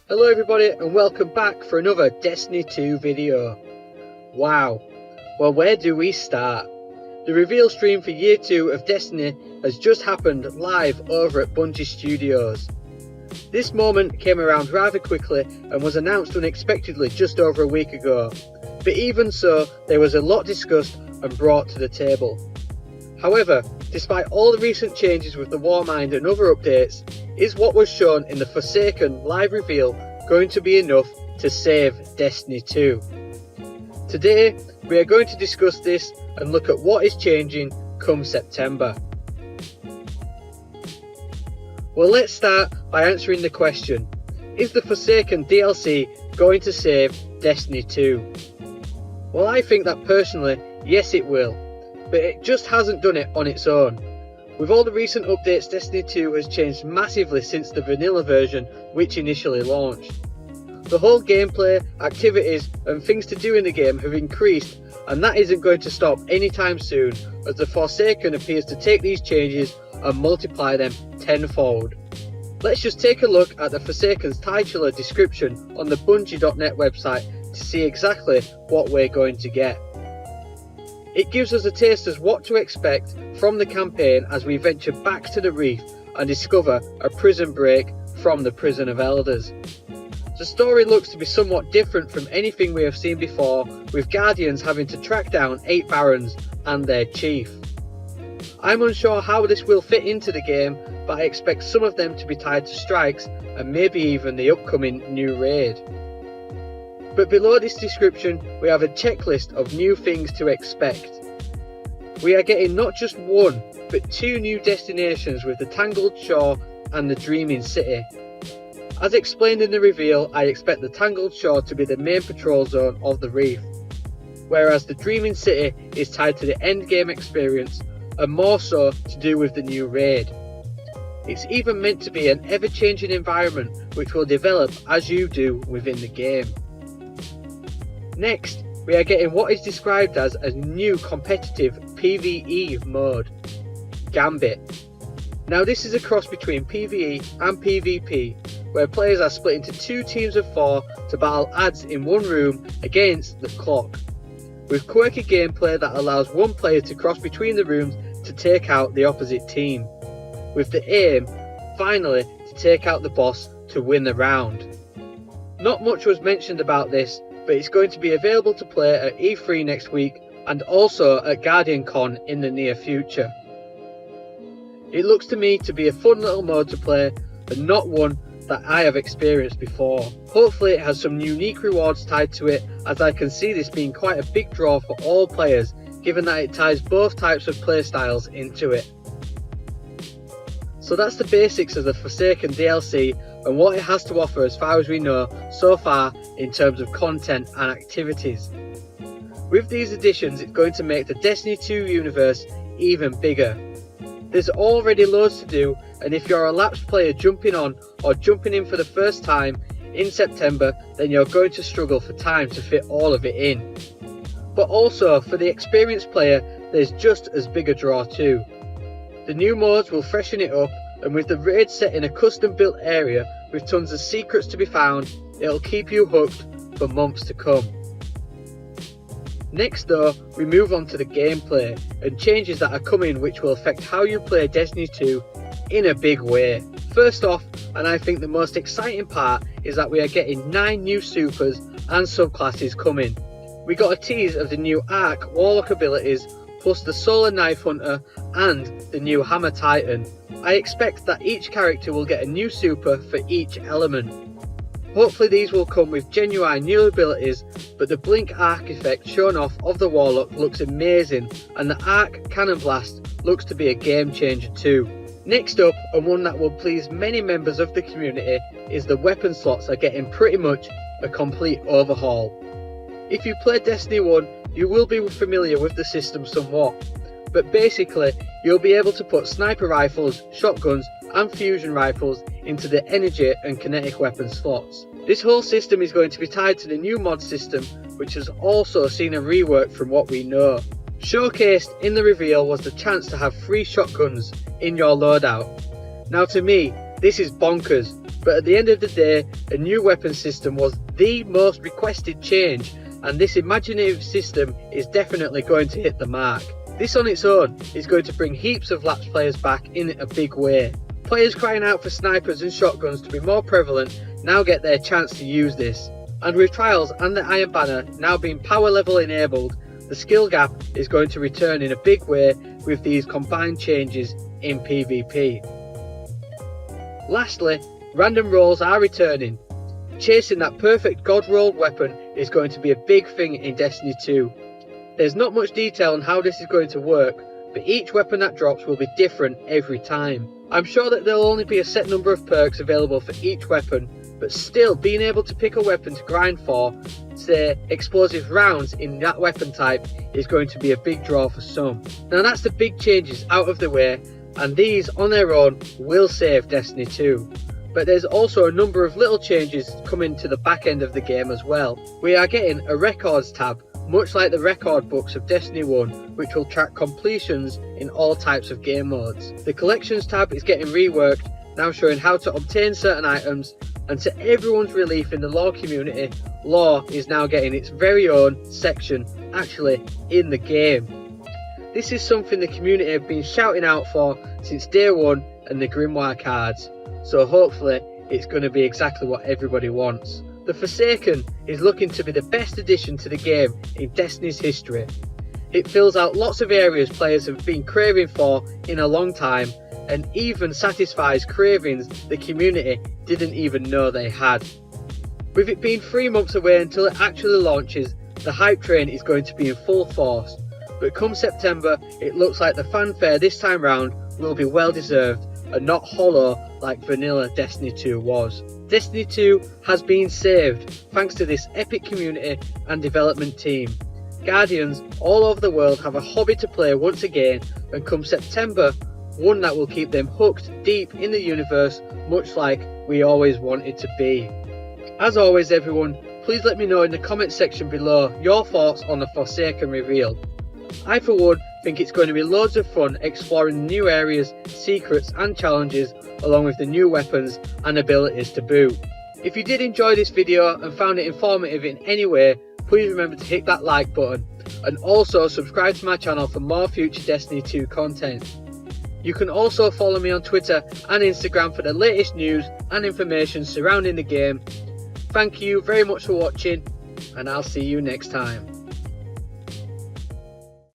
Hello everybody and welcome back for another Destiny 2 video. Wow, well where do we start? The reveal stream for year 2 of Destiny has just happened live over at Bungie Studios. This moment came around rather quickly and was announced unexpectedly just over a week ago, but even so there was a lot discussed and brought to the table. However, despite all the recent changes with the Warmind and other updates, is what was shown in the Forsaken live reveal going to be enough to save Destiny 2? Today, we are going to discuss this and look at what is changing come September. Well, let's start by answering the question, is the Forsaken DLC going to save Destiny 2? Well, I think that personally, yes it will, but it just hasn't done it on its own. With all the recent updates, Destiny 2 has changed massively since the vanilla version which initially launched. The whole gameplay, activities and things to do in the game have increased, and that isn't going to stop anytime soon, as the Forsaken appears to take these changes and multiply them tenfold. Let's just take a look at the Forsaken's titular description on the Bungie.net website to see exactly what we're going to get. It gives us a taste as what to expect from the campaign as we venture back to the reef and discover a prison break from the Prison of Elders. The story looks to be somewhat different from anything we have seen before, with Guardians having to track down 8 Barons and their chief. I'm unsure how this will fit into the game, but I expect some of them to be tied to strikes and maybe even the upcoming new raid. But below this description we have a checklist of new things to expect. We are getting not just one, but 2 new destinations with the Tangled Shore and the Dreaming City. As explained in the reveal, I expect the Tangled Shore to be the main patrol zone of the reef, whereas the Dreaming City is tied to the endgame experience and more so to do with the new raid. It's even meant to be an ever-changing environment which will develop as you do within the game. Next, we are getting what is described as a new competitive PvE mode, Gambit. Now this is a cross between PvE and PvP, where players are split into 2 teams of 4 to battle adds in one room against the clock, with quirky gameplay that allows one player to cross between the rooms to take out the opposite team, with the aim, finally, to take out the boss to win the round. Not much was mentioned about this, but it's going to be available to play at E3 next week and also at Guardian Con in the near future. It looks to me to be a fun little mode to play and not one that I have experienced before. Hopefully it has some unique rewards tied to it, as I can see this being quite a big draw for all players, given that it ties both types of playstyles into it. So that's the basics of the Forsaken DLC and what it has to offer as far as we know so far in terms of content and activities. With these additions, it's going to make the Destiny 2 universe even bigger. There's already loads to do, and if you're a lapsed player jumping on or jumping in for the first time in September, then you're going to struggle for time to fit all of it in. But also for the experienced player, there's just as big a draw too. The new modes will freshen it up, and with the raid set in a custom built area with tons of secrets to be found, it'll keep you hooked for months to come. Next though, we move on to the gameplay and changes that are coming which will affect how you play Destiny 2 in a big way. First off, and I think the most exciting part, is that we are getting 9 new supers and subclasses coming. We got a tease of the new Arc Warlock abilities, plus the Solar Knife Hunter and the new Hammer Titan. I expect that each character will get a new super for each element. Hopefully these will come with genuine new abilities, but the blink arc effect shown off of the Warlock looks amazing, and the Arc Cannon Blast looks to be a game changer too. Next up, and one that will please many members of the community, is the weapon slots are getting pretty much a complete overhaul. If you played Destiny 1, you will be familiar with the system somewhat, but basically you'll be able to put sniper rifles, shotguns and fusion rifles into the energy and kinetic weapon slots. This whole system is going to be tied to the new mod system, which has also seen a rework from what we know. Showcased in the reveal was the chance to have 3 shotguns in your loadout. Now to me, this is bonkers, But at the end of the day, a new weapon system was the most requested change, and this imaginative system is definitely going to hit the mark. This on its own is going to bring heaps of lapsed players back in a big way. Players crying out for snipers and shotguns to be more prevalent now get their chance to use this. And with Trials and the Iron Banner now being power level enabled, the skill gap is going to return in a big way with these combined changes in PvP. Lastly, random rolls are returning. Chasing that perfect god rolled weapon is going to be a big thing in Destiny 2. There's not much detail on how this is going to work, but each weapon that drops will be different every time. I'm sure that there'll only be a set number of perks available for each weapon, but still being able to pick a weapon to grind for, say explosive rounds in that weapon type, is going to be a big draw for some. Now that's the big changes out of the way, and these on their own will save Destiny 2. But there's also a number of little changes coming to the back end of the game as well. We are getting a records tab, much like the record books of Destiny 1, which will track completions in all types of game modes. The collections tab is getting reworked, now showing how to obtain certain items, and to everyone's relief in the lore community, lore is now getting its very own section actually in the game. This is something the community have been shouting out for since day one and the Grimoire cards, so hopefully it's going to be exactly what everybody wants. The Forsaken is looking to be the best addition to the game in Destiny's history. It fills out lots of areas players have been craving for in a long time, and even satisfies cravings the community didn't even know they had. With it being 3 months away until it actually launches, the hype train is going to be in full force, but come September it looks like the fanfare this time round will be well deserved and not hollow like vanilla Destiny 2 was. Destiny 2 has been saved thanks to this epic community and development team. Guardians all over the world have a hobby to play once again, and come September, one that will keep them hooked deep in the universe, much like we always wanted to be. As always everyone, please let me know in the comment section below your thoughts on the Forsaken reveal. I for one think it's going to be loads of fun exploring new areas, secrets and challenges, along with the new weapons and abilities to boot. If you did enjoy this video and found it informative in any way, please remember to hit that like button, and also subscribe to my channel for more future Destiny 2 content. You can also follow me on Twitter and Instagram for the latest news and information surrounding the game. Thank you very much for watching, and I'll see you next time.